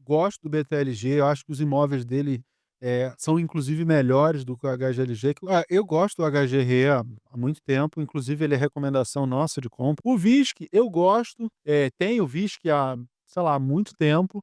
gosto do BTLG, eu acho que os imóveis dele, são inclusive melhores do que o HGLG, eu gosto do HGRE há muito tempo, inclusive ele é recomendação nossa de compra. O VISC eu gosto, tenho o VISC há, sei lá, muito tempo.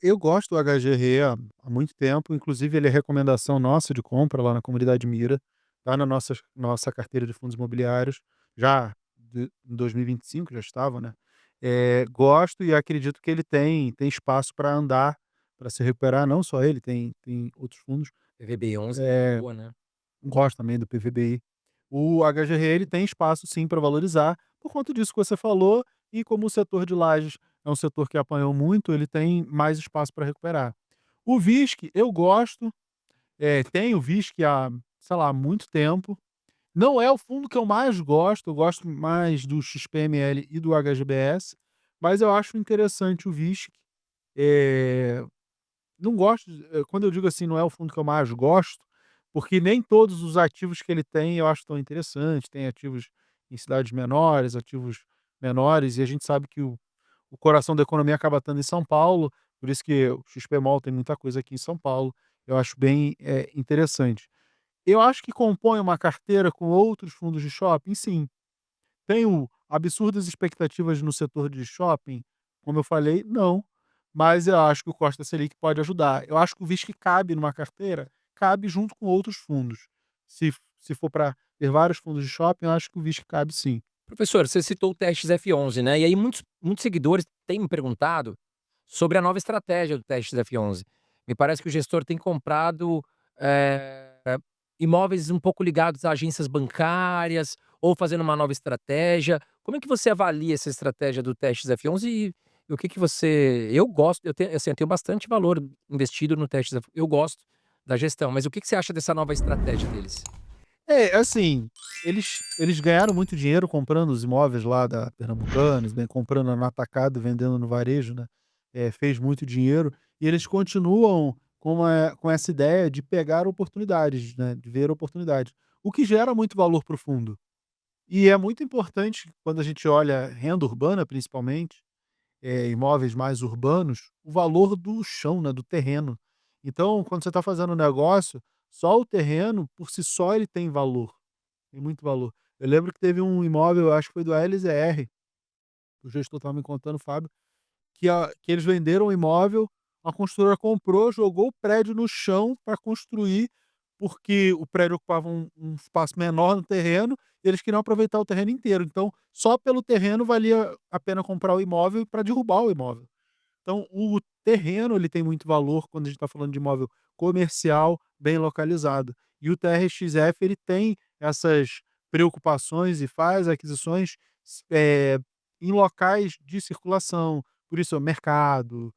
Eu gosto do HGRE há muito tempo, inclusive ele é recomendação nossa de compra lá na comunidade Mira, tá na nossa carteira de fundos imobiliários, já em 2025 já estava, né. Gosto e acredito que ele tem espaço para andar, para se recuperar, não só ele, tem outros fundos. PVB11 Eh, boa, né. Gosto também do PVBI. O HGRE ele tem espaço sim para valorizar, por conta disso que você falou, e como o setor de lajes é um setor que apanhou muito, ele tem mais espaço para recuperar. O VISC eu gosto, tenho VISC há, sei lá, muito tempo. Não é o fundo que eu mais gosto, eu gosto mais do XPML e do HGBS, mas eu acho interessante o VISC. Eh não gosto quando eu digo assim, não é o fundo que eu mais gosto, porque nem todos os ativos que ele tem eu acho tão interessante, tem ativos em cidades menores, ativos menores, e a gente sabe que o coração da economia acaba estando em São Paulo, por isso que o XPMOL tem muita coisa aqui em São Paulo, eu acho bem, interessante. Eu acho que compõe uma carteira com outros fundos de shopping, sim. Tenho absurdas expectativas no setor de shopping? Como eu falei, não, mas eu acho que o Costa Selic pode ajudar. Eu acho que o VISC cabe numa carteira, cabe junto com outros fundos. Se for para ter vários fundos de shopping, eu acho que o VISC cabe sim. Professor, você citou o TXF11, né, e aí muitos seguidores têm me perguntado sobre a nova estratégia do TXF11. Me parece que o gestor tem comprado, imóveis um pouco ligados a agências bancárias ou fazendo uma nova estratégia. Como é que você avalia essa estratégia do TXF11 e o que que você eu gosto, eu tenho assim, eu tenho bastante valor investido no TXF, eu gosto da gestão, mas o que que você acha dessa nova estratégia deles? Assim, eles ganharam muito dinheiro comprando os imóveis lá da Pernambucanas, bem, comprando no atacado, vendendo no varejo, né, fez muito dinheiro, e eles continuam com essa ideia de pegar oportunidades, né, de ver oportunidades, o que gera muito valor para o fundo. E é muito importante quando a gente olha renda urbana principalmente, imóveis mais urbanos, o valor do chão, né, do terreno. Então, quando você está fazendo um negócio, só o terreno, por si só, ele tem muito valor. Eu lembro que teve um imóvel, acho que foi do LZR, o gestor estava me contando, o Fábio, que eles venderam o imóvel, a construtora comprou, jogou o prédio no chão para construir, porque o prédio ocupava um espaço menor no terreno, e eles queriam aproveitar o terreno inteiro. Então, só pelo terreno valia a pena comprar o imóvel para derrubar o imóvel. Então, o terreno ele tem muito valor quando a gente está falando de imóvel comercial bem localizado. E o TRXF ele tem essas preocupações e faz aquisições em locais de circulação, por isso, mercado,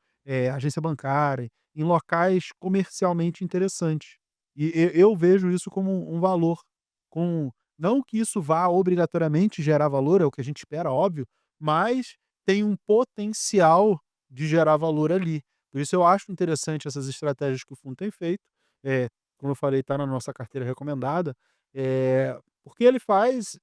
agência bancária, em locais comercialmente interessantes. E eu vejo isso como um valor, com não que isso vá obrigatoriamente gerar valor, é o que a gente espera, óbvio, mas tem um potencial de gerar valor ali. Por isso eu acho interessante essas estratégias que o fundo tem feito, como eu falei, está na nossa carteira recomendada, porque ele faz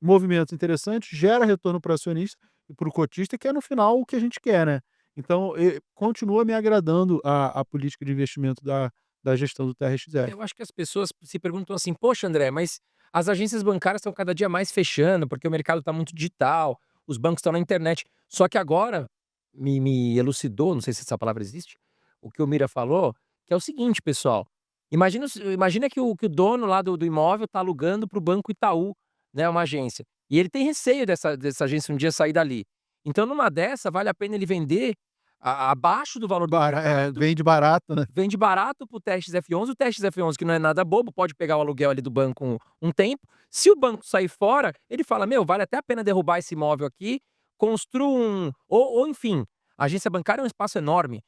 movimentos interessantes, gera retorno para o acionista e para o cotista, que é no final o que a gente quer, né. Então, continua me agradando a política de investimento da gestão do TRXF. Eu acho que as pessoas se perguntam assim: "Poxa, André, mas as agências bancárias estão cada dia mais fechando, porque o mercado está muito digital, os bancos estão na internet". Só que agora me elucidou, não sei se essa palavra existe, o que o Mira falou, que é o seguinte, pessoal, imagina que o dono lá do imóvel está alugando para o Banco Itaú, né, uma agência, e ele tem receio dessa agência um dia sair dali. Então numa dessa, vale a pena ele vender abaixo do valor do mercado. Vende barato, né. Vende barato para o TXF11, o TXF11 que não é nada bobo, pode pegar o aluguel ali do banco um tempo, se o banco sair fora, ele fala: "Meu, vale até a pena derrubar esse imóvel aqui, construo um", ou enfim, a agência bancária é um espaço enorme.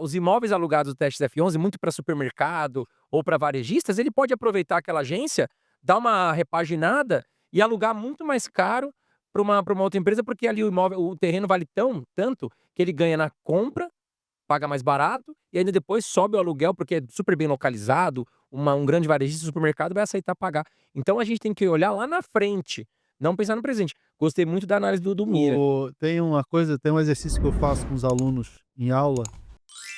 Os imóveis alugados do TXF11, muito para supermercado ou para varejistas, ele pode aproveitar aquela agência, dar uma repaginada e alugar muito mais caro para uma outra empresa, porque ali o terreno vale tanto, que ele ganha na compra paga mais barato, e ainda depois sobe o aluguel, porque é super bem localizado, um grande varejista de supermercado vai aceitar pagar. Então a gente tem que olhar lá na frente, não pensar no presente. Gostei muito da análise do Mira. Tem um exercício que eu faço com os alunos em aula,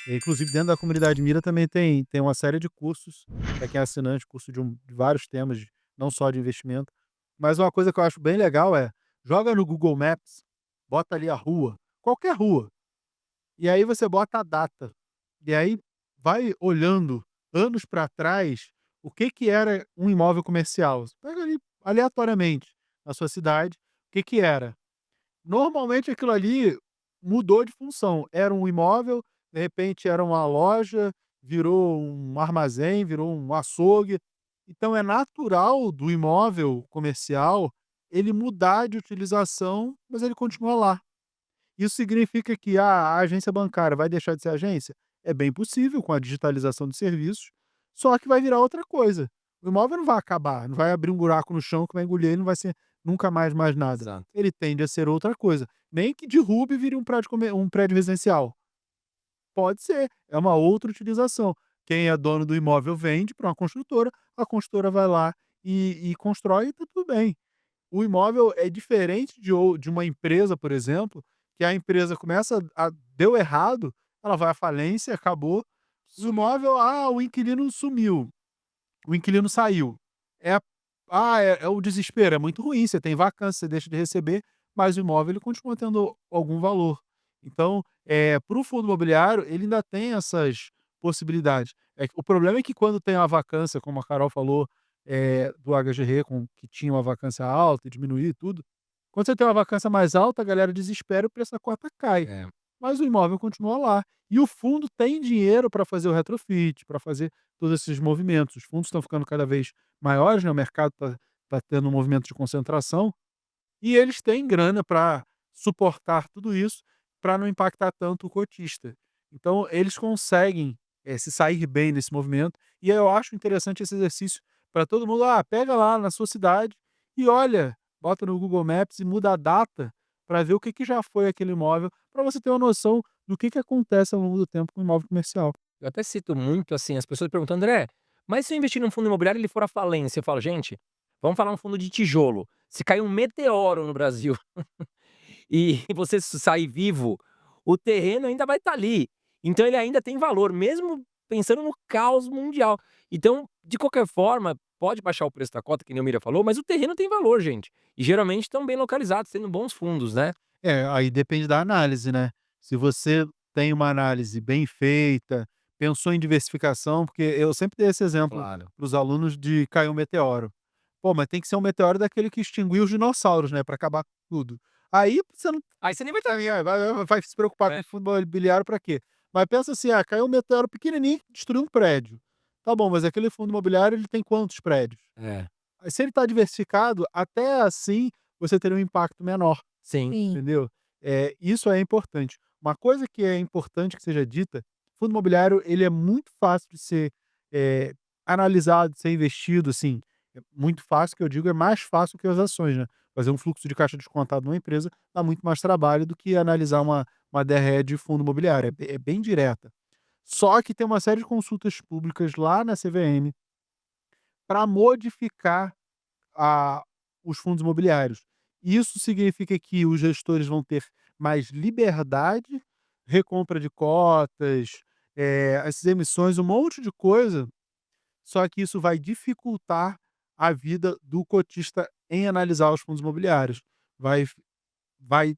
inclusive dentro da comunidade Mira também tem uma série de cursos, para quem é assinante, curso de vários temas, não só de investimento. Mas uma coisa que eu acho bem legal é, joga no Google Maps, bota ali a rua, qualquer rua, e aí você bota a data. E aí vai olhando anos para trás o que que era um imóvel comercial. Você pega ali aleatoriamente na sua cidade, o que que era. Normalmente aquilo ali mudou de função. Era um imóvel, de repente era uma loja, virou um armazém, virou um açougue. Então é natural do imóvel comercial ele mudar de utilização, mas ele continua lá. Isso significa que a agência bancária vai deixar de ser agência? É bem possível com a digitalização dos serviços, só que vai virar outra coisa. O imóvel não vai acabar, não vai abrir um buraco no chão que vai engolir e não vai ser nunca mais nada. Exato. Ele tende a ser outra coisa. Nem que derrube e vire um prédio residencial. Pode ser, é uma outra utilização. Quem é dono do imóvel vende para uma construtora, a construtora vai lá e constrói e está tudo bem. O imóvel é diferente de uma empresa, por exemplo, que a empresa começa a deu errado, ela vai à falência, acabou. O imóvel, o inquilino sumiu, o inquilino saiu. É é o desespero, é muito ruim, você tem vacância, você deixa de receber, mas o imóvel ele continua tendo algum valor. Então, para o fundo imobiliário, ele ainda tem essas possibilidades. O problema é que quando tem uma vacância, como a Carol falou, do HGR que tinha uma vacância alta e diminuir e tudo, quando você tem uma vacância mais alta, a galera desespera e o preço da cota cai. É, Mas o imóvel continua lá. E o fundo tem dinheiro para fazer o retrofit, para fazer todos esses movimentos. Os fundos estão ficando cada vez maiores, né, o mercado está tendo um movimento de concentração, e eles têm grana para suportar tudo isso, para não impactar tanto o cotista. Então eles conseguem, se sair bem nesse movimento, e eu acho interessante esse exercício para todo mundo. Pega lá na sua cidade e olha, bota no Google Maps e muda a data para ver o que que já foi aquele imóvel, para você ter uma noção do que acontece ao longo do tempo com o imóvel comercial. eu até cito muito, assim, as pessoas perguntam: "André, mas se eu investir num fundo imobiliário e ele for à falência?" Eu falo: "Gente, vamos falar um fundo de tijolo, se cair um meteoro no Brasil e você sair vivo, o terreno ainda vai estar ali. Então ele ainda tem valor, mesmo pensando no caos mundial. Então, de qualquer forma, pode baixar o preço da cota, que nem o Mira falou, mas o terreno tem valor, gente. E geralmente estão bem localizados, tendo bons fundos, né. Aí depende da análise, né. Se você tem uma análise bem feita, pensou em diversificação, porque eu sempre dei esse exemplo Claro. para os alunos de cair um meteoro. Pô, mas tem que ser um meteoro daquele que extinguiu os dinossauros, né, para acabar com tudo. Aí você não Aí você nem vai estar. vai se preocupar com É, fundo imobiliário para quê? Mas pensa assim: caiu um meteoro pequenininho que destruiu um prédio. Tá bom, mas aquele fundo imobiliário ele tem quantos prédios? é. Aí se ele está diversificado, até assim você teria um impacto menor. Sim. Sim. Entendeu? Isso é importante. Uma coisa que é importante que seja dita, fundo imobiliário ele é muito fácil de ser, analisado, de ser investido, assim, é muito fácil, que eu digo, é mais fácil que as ações, né. Fazer um fluxo de caixa descontado numa empresa dá muito mais trabalho do que analisar uma DRE de fundo imobiliário, é bem direta. Só que tem uma série de consultas públicas lá na CVM para modificar a os fundos imobiliários. Isso significa que os gestores vão ter mais liberdade, recompra de cotas, essas emissões, um monte de coisa, só que isso vai dificultar a vida do cotista em analisar os fundos imobiliários. Vai vai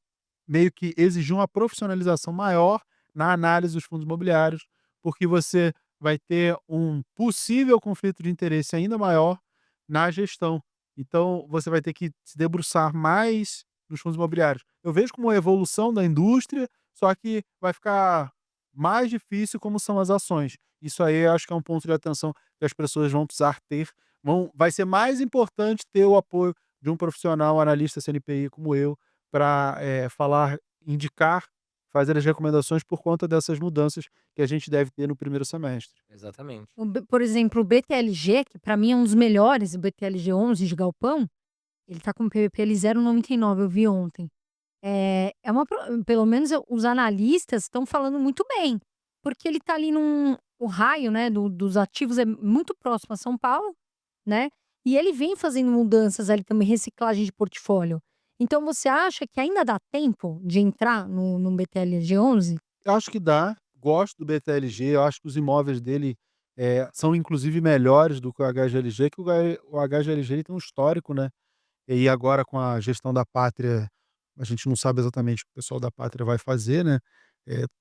meio que exigir uma profissionalização maior na análise dos fundos imobiliários, porque você vai ter um possível conflito de interesse ainda maior na gestão. Então, você vai ter que se debruçar mais nos fundos imobiliários. Eu vejo como uma evolução da indústria, só que vai ficar mais difícil como são as ações. Isso aí eu acho que é um ponto de atenção que as pessoas vão precisar ter. Vai ser mais importante ter o apoio de um profissional analista CNPI como eu, para falar, indicar, fazer as recomendações por conta dessas mudanças que a gente deve ter no primeiro semestre. Exatamente. Por exemplo, o BTLG, que para mim é um dos melhores, o BTLG 11 de galpão, ele tá com PVP 0,99, eu vi ontem. É uma pelo menos os analistas estão falando muito bem. porque ele tá ali o raio, né, dos ativos é muito próximo a São Paulo, né, e ele vem fazendo mudanças ali também, reciclagem de portfólio. Então você acha que ainda dá tempo de entrar no BTLG11? Eu acho que dá, gosto do BTLG, eu acho que os imóveis dele, são inclusive melhores do que o HGLG, que o HGLG ele tem um histórico, né, e agora com a gestão da Pátria, a gente não sabe exatamente o que o pessoal da Pátria vai fazer, né,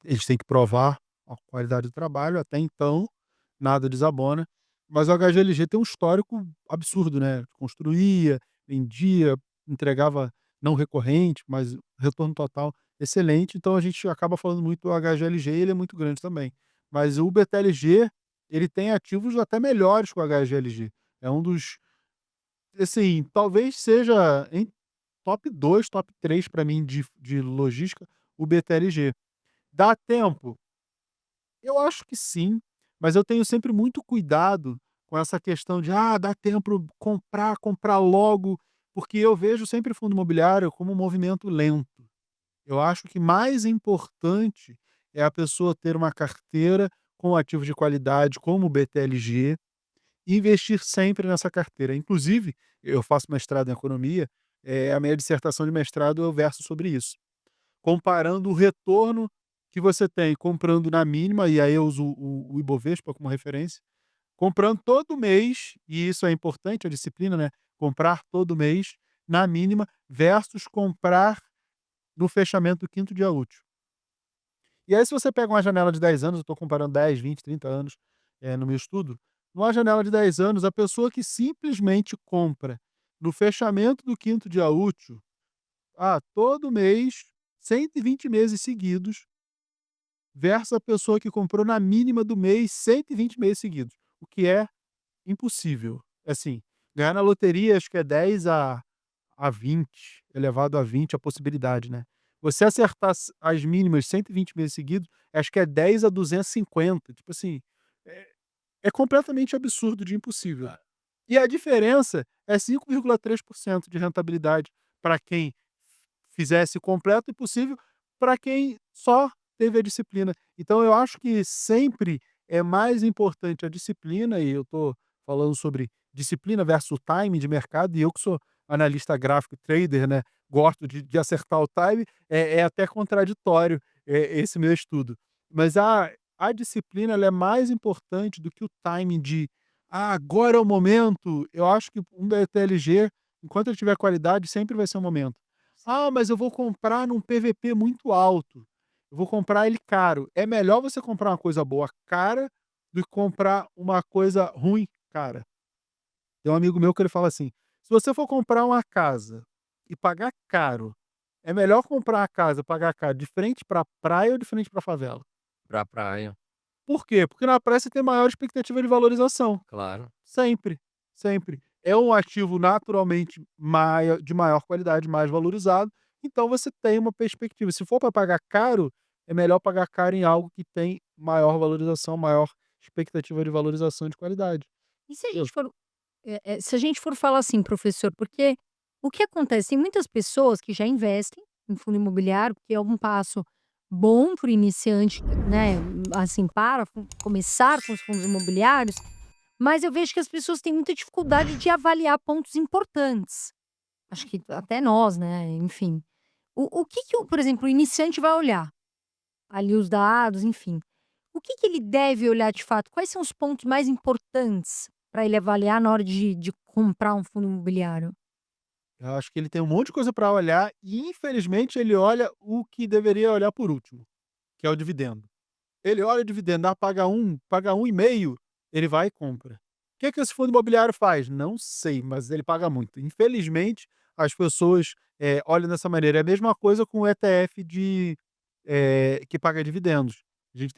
eles têm que provar a qualidade do trabalho, até então, nada desabona, mas o HGLG tem um histórico absurdo, né, construía, vendia, entregava não recorrente, mas retorno total excelente, então a gente acaba falando muito do HGLG e ele é muito grande também. Mas o BTLG, ele tem ativos até melhores que o HGLG. É um dos assim, talvez seja em top 2, top 3 para mim de logística, o BTLG. Dá tempo? Eu acho que sim, mas eu tenho sempre muito cuidado com essa questão de: "Ah, dá tempo comprar, comprar logo", porque eu vejo sempre fundo imobiliário como um movimento lento. Eu acho que mais importante é a pessoa ter uma carteira com ativos de qualidade, como o BTLG, e investir sempre nessa carteira. Inclusive, eu faço mestrado em economia, a minha dissertação de mestrado eu verso sobre isso, comparando o retorno que você tem comprando na mínima, e aí eu uso o Ibovespa como referência, comprando todo mês, e isso é importante, a disciplina, né, comprar todo mês na mínima versus comprar no fechamento do quinto dia útil. E aí se você pega uma janela de 10 anos, eu estou comparando 10, 20, 30 anos, no meu estudo, numa janela de 10 anos, a pessoa que simplesmente compra no fechamento do quinto dia útil, todo mês, 120 meses seguidos, versus a pessoa que comprou na mínima do mês, 120 meses seguidos, o que é impossível. Assim, ganhar na loteria acho que é 10 a 20, elevado a 20 a possibilidade, né. Você acertar as mínimas 120 meses seguidos, acho que é 10 a 250, tipo assim, é é completamente absurdo de impossível. E a diferença é 5,3% de rentabilidade para quem fizesse completo e possível, para quem só teve a disciplina. Então eu acho que sempre é mais importante a disciplina, e eu estou falando sobre disciplina versus time de mercado, e eu que sou analista gráfico trader, né, gosto de acertar o time, é até contraditório, esse meu estudo. Mas a disciplina ela é mais importante do que o timing de: "Ah, agora é o momento". Eu acho que um BTLG, enquanto ele tiver qualidade, sempre vai ser o momento. "Ah, mas eu vou comprar num PVP muito alto, eu vou comprar ele caro". É melhor você comprar uma coisa boa cara, do que comprar uma coisa ruim cara. Tem um amigo meu que ele fala assim: "Se você for comprar uma casa e pagar caro, é melhor comprar a casa, pagar caro de frente pra praia ou de frente pra favela?". Pra praia, Por quê? Porque na praia você tem maior expectativa de valorização. claro. Sempre, sempre. É um ativo naturalmente de maior qualidade, mais valorizado, então você tem uma perspectiva. Se for para pagar caro, é melhor pagar caro em algo que tem maior valorização, maior expectativa de valorização e de qualidade. E se a Eu gente for se a gente for falar assim, professor, porque o que acontece, tem muitas pessoas que já investem em fundo imobiliário, porque é um passo bom para o iniciante, né, assim, para começar com os fundos imobiliários, mas eu vejo que as pessoas têm muita dificuldade de avaliar pontos importantes. Acho que até nós, né, enfim. O que que o por exemplo, o iniciante vai olhar? Ali os dados, enfim. O que que ele deve olhar de fato? Quais são os pontos mais importantes para ele avaliar na hora de comprar um fundo imobiliário? eu acho que ele tem um monte de coisa para olhar e infelizmente ele olha o que deveria olhar por último, que é o dividendo. Ele olha o dividendo, paga 1,5, ele vai e compra. O que que esse fundo imobiliário faz? Não sei, mas ele paga muito. Infelizmente, as pessoas, olham dessa maneira. É a mesma coisa com o ETF que paga dividendos. A gente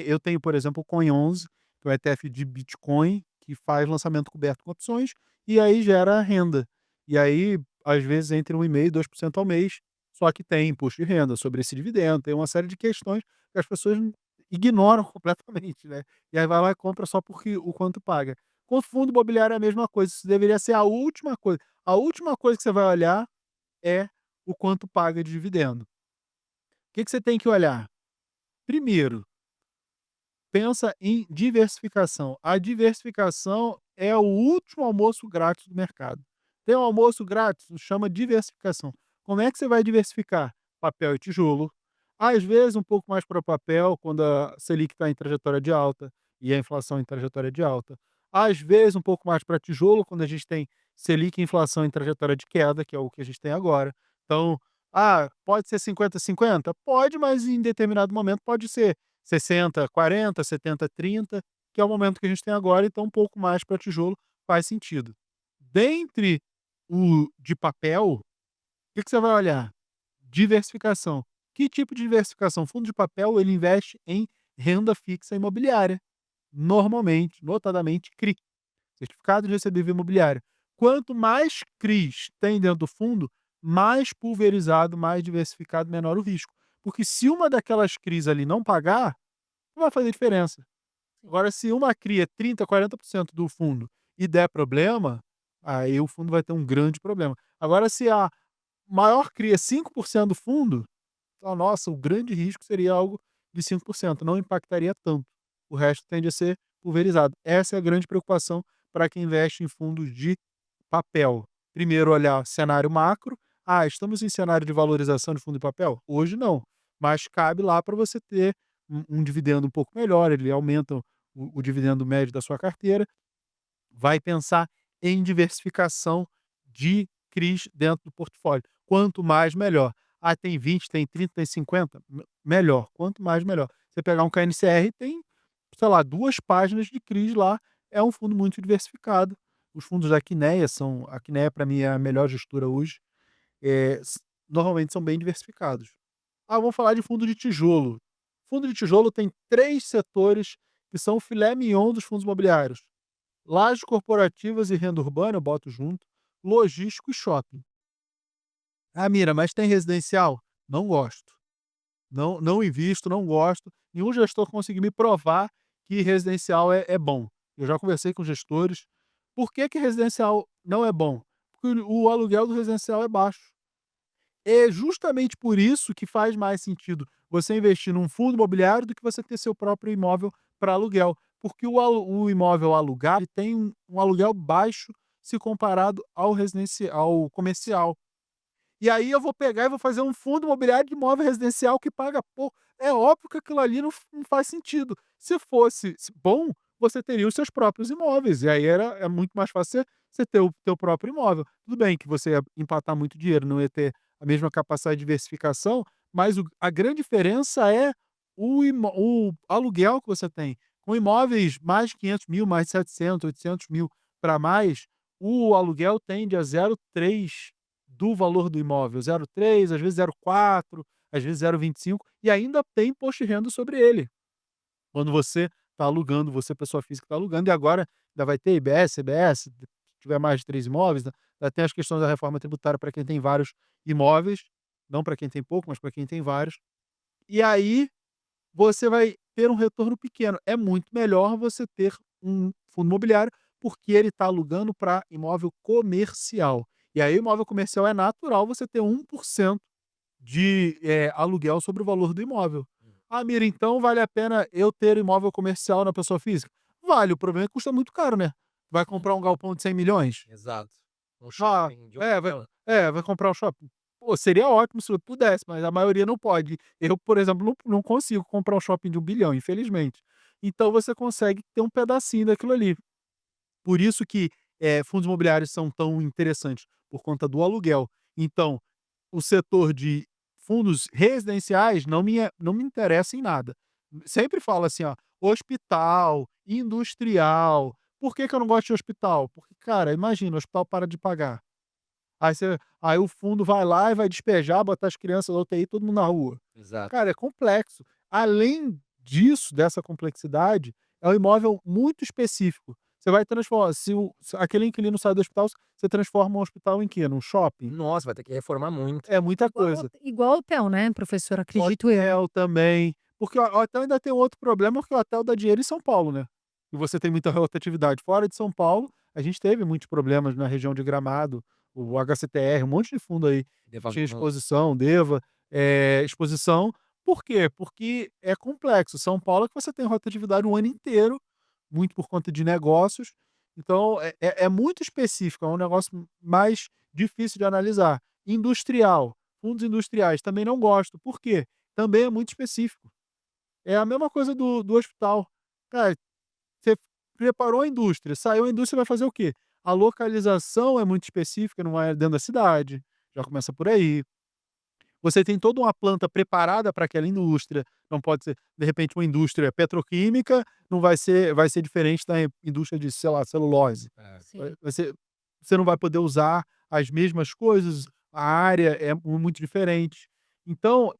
eu tenho, por exemplo, o Coin11, que é o ETF de Bitcoin, que faz lançamento coberto com opções, e aí gera renda. E aí, às vezes, entre 1,5% e 2% ao mês, só que tem imposto de renda sobre esse dividendo, tem uma série de questões que as pessoas ignoram completamente, né. E aí vai lá e compra só porque o quanto paga. Com fundo imobiliário é a mesma coisa, isso deveria ser a última coisa. A última coisa que você vai olhar é o quanto paga de dividendo. O que que você tem que olhar? Primeiro, pensa em diversificação. A diversificação é o último almoço grátis do mercado. Tem um almoço grátis, chama diversificação. Como é que você vai diversificar? Papel e tijolo. Às vezes, um pouco mais para papel, quando a Selic está em trajetória de alta e a inflação em trajetória de alta. Às vezes, um pouco mais para tijolo, quando a gente tem Selic e inflação em trajetória de queda, que é o que a gente tem agora. Então, pode ser 50-50? Pode, mas em determinado momento pode ser 60-40, 70-30, que é o momento que a gente tem agora, então um pouco mais para tijolo faz sentido. Dentre o de papel, o que que você vai olhar? Diversificação. Que tipo de diversificação? Fundo de papel, ele investe em renda fixa imobiliária, normalmente, notadamente CRI, Certificado de Recebível Imobiliário. Quanto mais CRIs tem dentro do fundo, mais pulverizado, mais diversificado, menor o risco. Porque se uma daquelas CRIs ali não pagar, não vai fazer diferença. Agora, se uma CRI é 30, 40% do fundo e der problema, aí o fundo vai ter um grande problema. Agora, se a maior CRI é 5% do fundo, então, nossa, o grande risco seria algo de 5%, não impactaria tanto. O resto tende a ser pulverizado. Essa é a grande preocupação para quem investe em fundos de papel. Primeiro, olhar cenário macro. Estamos em cenário de valorização de fundo de papel? Hoje não, mas cabe lá para você ter um dividendo um pouco melhor, ele aumenta o dividendo médio da sua carteira. Vai pensar em diversificação de CRIs dentro do portfólio. Quanto mais, melhor. Tem 20, tem 30, tem 50? Melhor. Quanto mais, melhor. Você pegar um KNCR, tem, sei lá, 2 páginas de CRIs lá. É um fundo muito diversificado. Os fundos da Quineia são. A Quineia, para mim, é a melhor gestora hoje. Normalmente são bem diversificados. Vamos falar de fundo de tijolo. Fundo de tijolo tem 3 setores que são o filé mignon dos fundos imobiliários: lajes corporativas e renda urbana, eu boto junto, logístico e shopping. Mira, mas tem residencial? Não gosto. Não invisto, não gosto. Nenhum gestor conseguiu me provar que residencial é bom. Eu já conversei com gestores. Por que que residencial não é bom? Porque o aluguel do residencial é baixo. É justamente por isso que faz mais sentido você investir num fundo imobiliário do que você ter seu próprio imóvel para aluguel. Porque o imóvel alugado ele tem um aluguel baixo se comparado ao comercial. E aí eu vou pegar e vou fazer um fundo imobiliário de imóvel residencial que paga pouco. É óbvio que aquilo ali não faz sentido. Se fosse bom, você teria os seus próprios imóveis. E aí é muito mais fácil você ter o teu próprio imóvel. Tudo bem que você ia empatar muito dinheiro, não ia ter a mesma capacidade de diversificação, mas a grande diferença é o aluguel que você tem. Com imóveis mais de 500 mil, mais de 700, 800 mil para mais, o aluguel tende a 0,3 do valor do imóvel, 0,3, às vezes 0,4, às vezes 0,25, e ainda tem imposto de renda sobre ele. Quando você está alugando, você, pessoa física, está alugando, e agora ainda vai ter IBS, CBS, se tiver mais de 3 imóveis, né? Ainda tem as questões da reforma tributária para quem tem vários imóveis, não para quem tem pouco, mas para quem tem vários. E aí você vai ter um retorno pequeno. É muito melhor você ter um fundo imobiliário, porque ele está alugando para imóvel comercial. E aí, imóvel comercial é natural você ter 1% de aluguel sobre o valor do imóvel. Mira, então vale a pena eu ter imóvel comercial na pessoa física? Vale, o problema é que custa muito caro, né? Vai comprar um galpão de 100 milhões? Exato. Um Ah, shopping de é, vai, opção. vai comprar um shopping. Pô, seria ótimo se eu pudesse, mas a maioria não pode. Eu, por exemplo, não consigo comprar um shopping de 1 bilhão, infelizmente. Então você consegue ter um pedacinho daquilo ali. Por isso que fundos imobiliários são tão interessantes, por conta do aluguel. Então, o setor de fundos residenciais não me interessa em nada. Sempre falo assim, ó, hospital, industrial. Por que que eu não gosto de hospital? Porque, cara, imagina, o hospital para de pagar. Aí o fundo vai lá e vai despejar, botar as crianças da UTI, todo mundo na rua. Exato. Cara, é complexo. Além disso, dessa complexidade, é um imóvel muito específico. Você vai transformar, se aquele inquilino sai do hospital, você transforma um hospital em quê? Num shopping? Nossa, vai ter que reformar muito. É muita Igual coisa. igual hotel, né, professor, acredito eu. Hotel também. Porque o hotel ainda tem outro problema, porque o hotel dá dinheiro em São Paulo, né? E você tem muita rotatividade. Fora de São Paulo, a gente teve muitos problemas na região de Gramado, o HCTR, um monte de fundo aí que Deva tinha exposição, exposição, Por quê? Porque é complexo. São Paulo é que você tem rotatividade o ano inteiro, muito por conta de negócios. Então é muito específico, é um negócio mais difícil de analisar. Industrial, fundos industriais, também não gosto. Por quê? Também é muito específico. É a mesma coisa do hospital. Cara, você preparou a indústria, saiu a indústria, vai fazer o quê? A localização é muito específica, não é dentro da cidade, já começa por aí. Você tem toda uma planta preparada para aquela indústria, não pode ser, de repente, uma indústria petroquímica, não vai ser diferente da indústria de, sei lá, celulose. É. Sim. Você não vai poder usar as mesmas coisas, a área é muito diferente. Então,